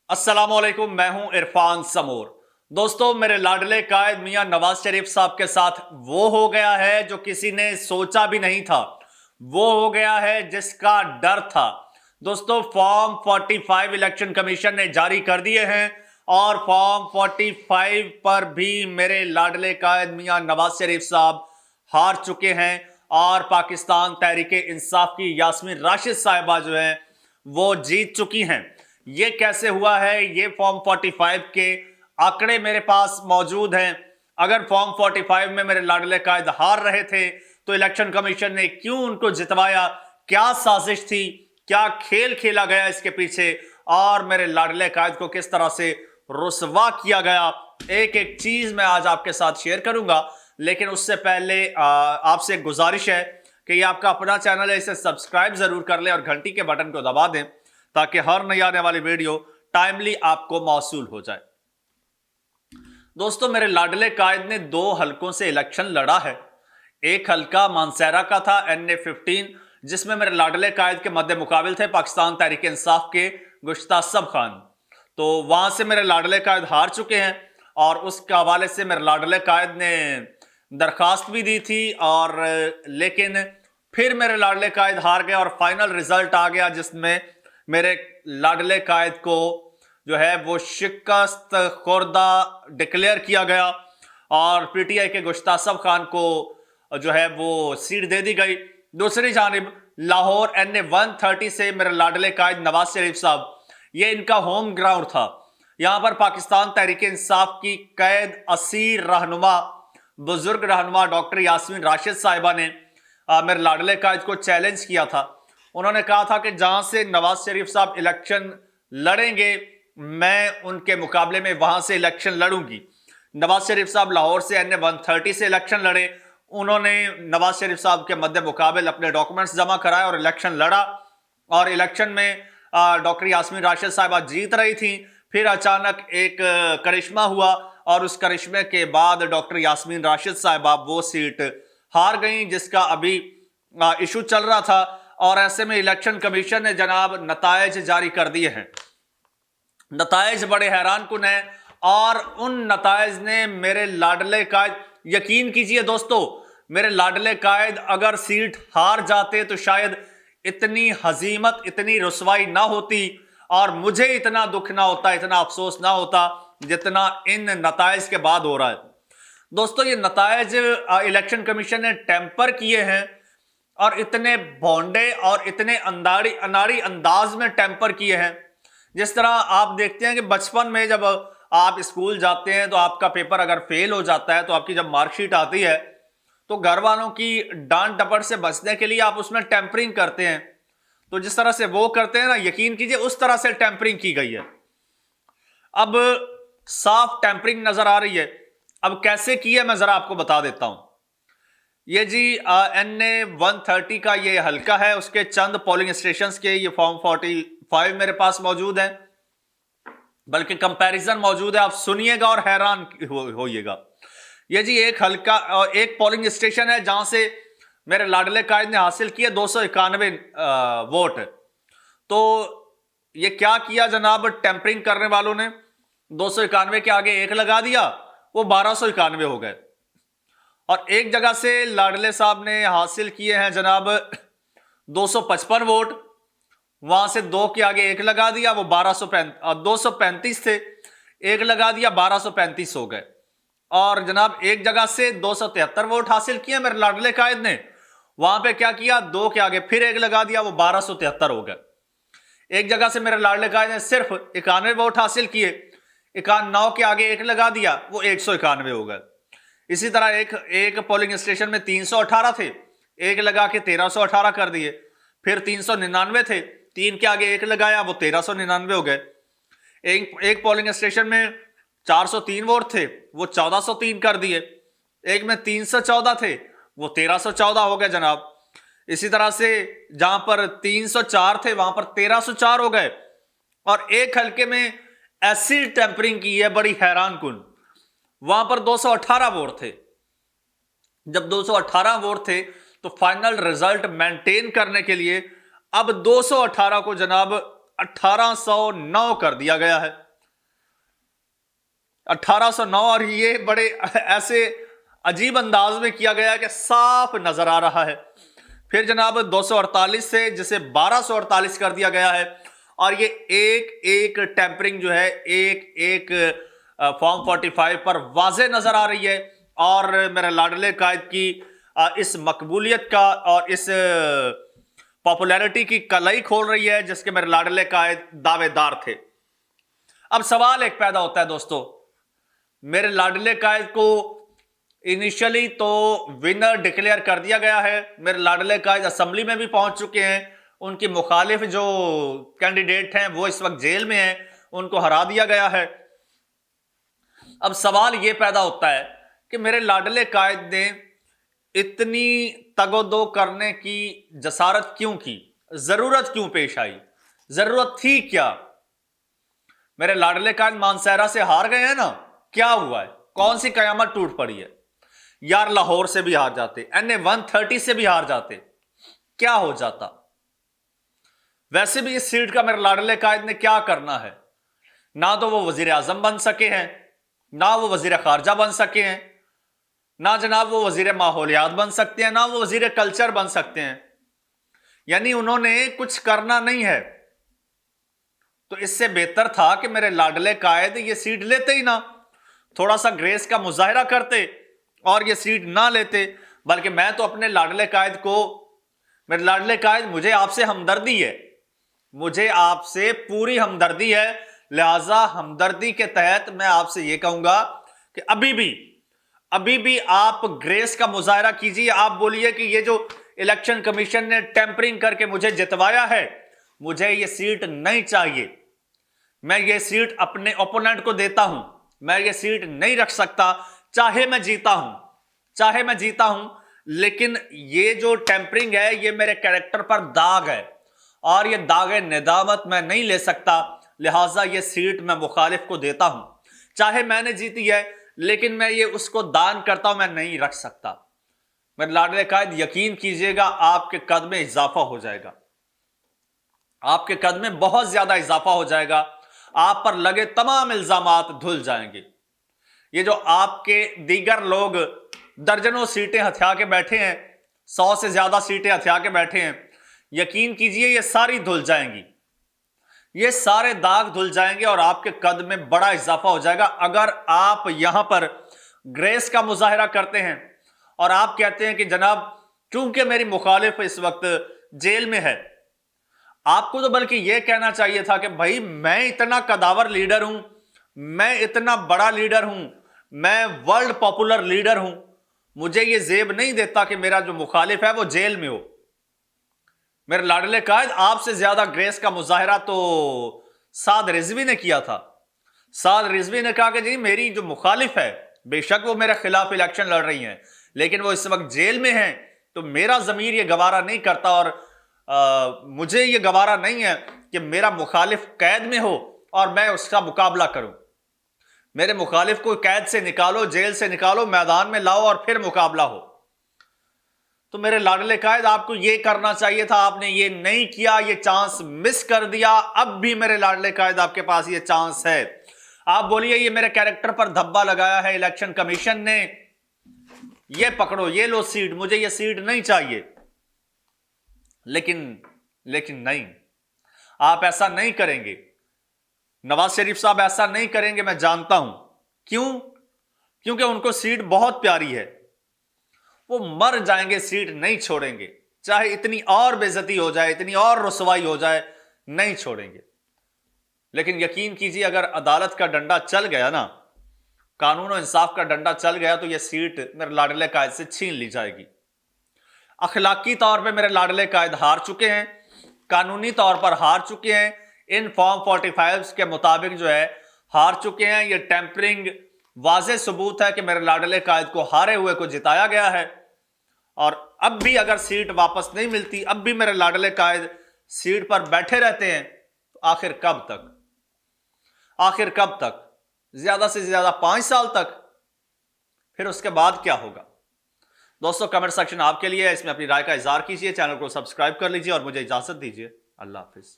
अस्सलामुअलैकुम, मैं हूं इरफान समूर। दोस्तों, मेरे लाडले कायद मियां नवाज शरीफ साहब के साथ वो हो गया है जो किसी ने सोचा भी नहीं था। वो हो गया है जिसका डर था। दोस्तों, फॉर्म 45 इलेक्शन कमीशन ने जारी कर दिए हैं और फॉर्म 45 पर भी मेरे लाडले कायद मियां नवाज शरीफ साहब हार चुके हैं और पाकिस्तान तहरीक इंसाफ की यास्मीन राशिद साहिबा जो है वो जीत चुकी हैं। ये कैसे हुआ है? ये फॉर्म 45 के आंकड़े मेरे पास मौजूद हैं। अगर फॉर्म 45 में मेरे लाडले कायद हार रहे थे तो इलेक्शन कमीशन ने क्यों उनको जितवाया? क्या साजिश थी? क्या खेल खेला गया इसके पीछे? और मेरे लाडले कायद को किस तरह से रुसवा किया गया? एक एक चीज मैं आज आपके साथ शेयर करूंगा, लेकिन उससे पहले आपसे एक गुजारिश है कि ये आपका अपना चैनल है, इसे सब्सक्राइब जरूर कर लें और घंटी के बटन को दबा दें ताकि हर नई आने वाली वीडियो टाइमली आपको मौसूल हो जाए। दोस्तों, मेरे लाडले कायद ने 2 हलकों से इलेक्शन लड़ा है। एक हलका मानसहरा का था, NA-15, जिसमें मेरे लाडले कायद के मद्दे मुकाबिल थे पाकिस्तान तहरीक इंसाफ के गुश्तासब खान। तो वहां से मेरे लाडले कायद हार चुके हैं और उसके हवाले से मेरे लाडले कायद ने दरखास्त भी दी थी, और लेकिन फिर मेरे लाडले कायद हार गए और फाइनल रिजल्ट आ गया जिसमें मेरे लाडले कायद को जो है वो शिकस्त खुर्दा डिक्लेयर किया गया और PTI के गुश्तासब खान को जो है वो सीट दे दी गई। दूसरी जानिब लाहौर NA-130 से मेरे लाडले कायद नवाज शरीफ साहब, ये इनका होम ग्राउंड था। यहां पर पाकिस्तान तहरीक इंसाफ की कैद असीर रहनुमा, बुजुर्ग रहनुमा डॉक्टर यास्मीन राशिद साहिबा ने मेरे लाडले कायद को चैलेंज किया था। उन्होंने कहा था कि जहां से नवाज शरीफ साहब इलेक्शन लड़ेंगे, मैं उनके मुकाबले में वहां से इलेक्शन लड़ूंगी। नवाज शरीफ साहब लाहौर से NA-130 से इलेक्शन लड़े। उन्होंने नवाज शरीफ साहब के मद्दे मुकाबले अपने डॉक्यूमेंट्स जमा कराए और इलेक्शन लड़ा, और इलेक्शन में डॉक्टर यास्मीन राशिद साहिबा जीत रही थी। फिर अचानक एक करिश्मा हुआ और उस करिश्मे के बाद डॉक्टर यास्मीन राशिद साहिबा वो सीट हार गई, जिसका अभी इशू चल रहा था। और ऐसे में इलेक्शन कमीशन ने जनाब नतायज जारी कर दिए हैं। नतायज बड़े हैरान कुन है और उन नतायज ने मेरे लाडले कायद, यकीन कीजिए दोस्तों, मेरे लाडले कायद अगर सीट हार जाते तो शायद इतनी हजीमत, इतनी रुसवाई ना होती और मुझे इतना दुख ना होता, इतना अफसोस ना होता जितना इन नतायज के बाद हो रहा है। दोस्तों, ये नतायज इलेक्शन कमीशन ने टेम्पर किए हैं और इतने भोंडे और इतने अनाड़ी अंदाज में टेम्पर किए हैं। जिस तरह आप देखते हैं कि बचपन में जब आप स्कूल जाते हैं तो आपका पेपर अगर फेल हो जाता है तो आपकी जब मार्कशीट आती है तो घर वालों की डांट डपट से बचने के लिए आप उसमें टेम्परिंग करते हैं। तो जिस तरह से वो करते हैं ना, यकीन कीजिए उस तरह से टेम्परिंग की गई है। अब साफ टेम्परिंग नजर आ रही है। अब कैसे की है मैं जरा आपको बता देता हूं। ये जी NA-130 का ये हल्का है, उसके चंद पोलिंग स्टेशंस के ये फॉर्म 45 मेरे पास मौजूद है, बल्कि कंपैरिजन मौजूद है। आप सुनिएगा और हैरान होइएगा। ये जी एक हल्का और एक पोलिंग स्टेशन है जहां से मेरे लाडले कायद ने हासिल किए 291 वोट। तो ये क्या किया जनाब टेम्परिंग करने वालों ने, 291 के आगे 1 लगा दिया, वो 1291 हो गए। और एक जगह से लाडले साहब ने हासिल किए हैं जनाब 255 वोट, वहां से 2 के आगे 1 लगा दिया, वो 235 थे, 1 लगा दिया, 1235 हो गए। और जनाब एक जगह से 273 वोट हासिल किए मेरे लाडले कायद ने, वहां पे क्या किया, 2 के आगे फिर 1 लगा दिया, वो 1273 हो गए। एक जगह से मेरे लाडले कायद ने सिर्फ 91 वोट हासिल किए, 91 के आगे 1 लगा दिया, वो 191 हो गए। इसी तरह एक पोलिंग स्टेशन में 318 थे, 1 लगा के 1318 कर दिए। फिर 399 थे, 3 के आगे 1 लगाया, वो 1399 हो गए। एक पोलिंग स्टेशन में 403 वोट थे, वो 1403 कर दिए। एक में 314 थे, वो 1314 हो गए जनाब। इसी तरह से जहां पर 304 थे वहां पर 1304 हो गए। और एक हल्के में ऐसी टेम्परिंग की है बड़ी हैरान कुन, वहां पर 218 वोट थे। जब 218 वोट थे तो फाइनल रिजल्ट मेंटेन करने के लिए अब 218 को जनाब 1809 कर दिया गया है। 1809, और ये बड़े ऐसे अजीब अंदाज में किया गया है कि साफ नजर आ रहा है। फिर जनाब 248 से जिसे 1248 कर दिया गया है, और ये एक एक टेम्परिंग जो है एक एक फॉर्म 45 पर वाजे नजर आ रही है। और मेरे लाडले कायद की इस मकबूलियत का और इस पॉपुलैरिटी की कलाई खोल रही है जिसके मेरे लाडले कायद दावेदार थे। अब सवाल एक पैदा होता है दोस्तों, मेरे लाडले कायद को इनिशियली तो विनर डिक्लेयर कर दिया गया है। मेरे लाडले कायद असेंबली में भी पहुंच चुके हैं। उनकी मुखालिफ जो कैंडिडेट हैं वो इस वक्त जेल में हैं, उनको हरा दिया गया है। अब सवाल यह पैदा होता है कि मेरे लाडले कायद ने इतनी तगोदो करने की जसारत क्यों की, जरूरत क्यों पेश आई, जरूरत थी क्या? मेरे लाडले कायद मानसहरा से हार गए हैं ना, क्या हुआ है? कौन सी कयामत टूट पड़ी है? यार लाहौर से भी हार जाते, NA 130 से भी हार जाते, क्या हो जाता? वैसे भी इस सीट का मेरे लाडले कायद ने क्या करना है? ना तो वो वजीर आजम बन सके हैं, ना वो वजीर खारजा बन सके हैं, ना जनाब वो वजीर माहौलियात बन सकते हैं, ना वो वजीर कल्चर बन सकते हैं। यानी उन्होंने कुछ करना नहीं है। तो इससे बेहतर था कि मेरे लाडले कायद ये सीट लेते ही ना, थोड़ा सा ग्रेस का मुजाहरा करते और ये सीट ना लेते। बल्कि मैं तो अपने लाडले कायद को, मेरे लाडले कायद मुझे आपसे हमदर्दी है, मुझे आपसे पूरी हमदर्दी है, लिहाजा हमदर्दी के तहत मैं आपसे यह कहूंगा कि अभी भी आप ग्रेस का मुजाहरा कीजिए। आप बोलिए कि ये जो इलेक्शन कमीशन ने टेम्परिंग करके मुझे जितवाया है, मुझे ये सीट नहीं चाहिए, मैं ये सीट अपने ओपोनेंट को देता हूं, मैं ये सीट नहीं रख सकता, चाहे मैं जीता हूं, लेकिन ये जो टेम्परिंग है ये मेरे कैरेक्टर पर दाग है और ये दाग निदामत मैं नहीं ले सकता। लिहाजा ये सीट मैं मुखालिफ को देता हूं, चाहे मैंने जीती है, लेकिन मैं ये उसको दान करता हूं, मैं नहीं रख सकता। मेरे लाडले कायद यकीन कीजिएगा, आपके कद में इजाफा हो जाएगा, आपके कद में बहुत ज्यादा इजाफा हो जाएगा, आप पर लगे तमाम इल्जामात धुल जाएंगे। ये जो आपके दीगर लोग दर्जनों सीटें हथिया के बैठे हैं, 100 से ज्यादा सीटें हथिया के बैठे हैं, यकीन कीजिए ये सारी धुल जाएंगी, ये सारे दाग धुल जाएंगे और आपके कद में बड़ा इजाफा हो जाएगा। अगर आप यहां पर ग्रेस का मुजाहरा करते हैं और आप कहते हैं कि जनाब चूंकि मेरी मुखालिफ इस वक्त जेल में है, आपको तो बल्कि यह कहना चाहिए था कि भाई मैं इतना कदावर लीडर हूं, मैं इतना बड़ा लीडर हूं, मैं वर्ल्ड पॉपुलर लीडर हूं, मुझे यह जेब नहीं देता कि मेरा जो मुखालिफ है वो जेल में हो। मेरे लाडले कायद आपसे ज्यादा ग्रेस का मुजाहरा तो साद रिजवी ने किया था। साद रिजवी ने कहा कि जी मेरी जो मुखालिफ है, बेशक वो मेरे खिलाफ इलेक्शन लड़ रही हैं, लेकिन वो इस वक्त जेल में हैं, तो मेरा जमीर ये गवारा नहीं करता और मुझे ये गवारा नहीं है कि मेरा मुखालिफ कैद में हो और मैं उसका मुकाबला करूं। मेरे मुखालिफ को कैद से निकालो, जेल से निकालो, मैदान में लाओ और फिर मुकाबला हो। तो मेरे लाडले कायद आपको यह करना चाहिए था, आपने ये नहीं किया, ये चांस मिस कर दिया। अब भी मेरे लाडले कायद आपके पास ये चांस है। आप बोलिए ये मेरे कैरेक्टर पर धब्बा लगाया है इलेक्शन कमीशन ने, ये पकड़ो, ये लो सीट, मुझे ये सीट नहीं चाहिए। लेकिन नहीं, आप ऐसा नहीं करेंगे। नवाज शरीफ साहब ऐसा नहीं करेंगे, मैं जानता हूं। क्यों? क्योंकि उनको सीट बहुत प्यारी है, वो मर जाएंगे, सीट नहीं छोड़ेंगे, चाहे इतनी और बेइज्जती हो जाए, इतनी और रुसवाई हो जाए, नहीं छोड़ेंगे। लेकिन यकीन कीजिए अगर अदालत का डंडा चल गया ना, कानून और इंसाफ का डंडा चल गया, तो यह सीट मेरे लाडले कायद से छीन ली जाएगी। अखलाकी तौर पे मेरे लाडले कायद हार चुके हैं, कानूनी तौर पर हार चुके हैं, इन फॉर्म 45 के मुताबिक जो है हार चुके हैं। यह टेम्परिंग वाज़े सबूत है कि मेरे लाडले कायद को हारे हुए को जिताया गया है। और अब भी अगर सीट वापस नहीं मिलती, अब भी मेरे लाडले कायद सीट पर बैठे रहते हैं, तो आखिर कब तक? आखिर कब तक? ज्यादा से ज्यादा 5 साल तक, फिर उसके बाद क्या होगा? दोस्तों कमेंट सेक्शन आपके लिए है, इसमें अपनी राय का इजहार कीजिए, चैनल को सब्सक्राइब कर लीजिए और मुझे इजाजत दीजिए। अल्लाह हाफिज।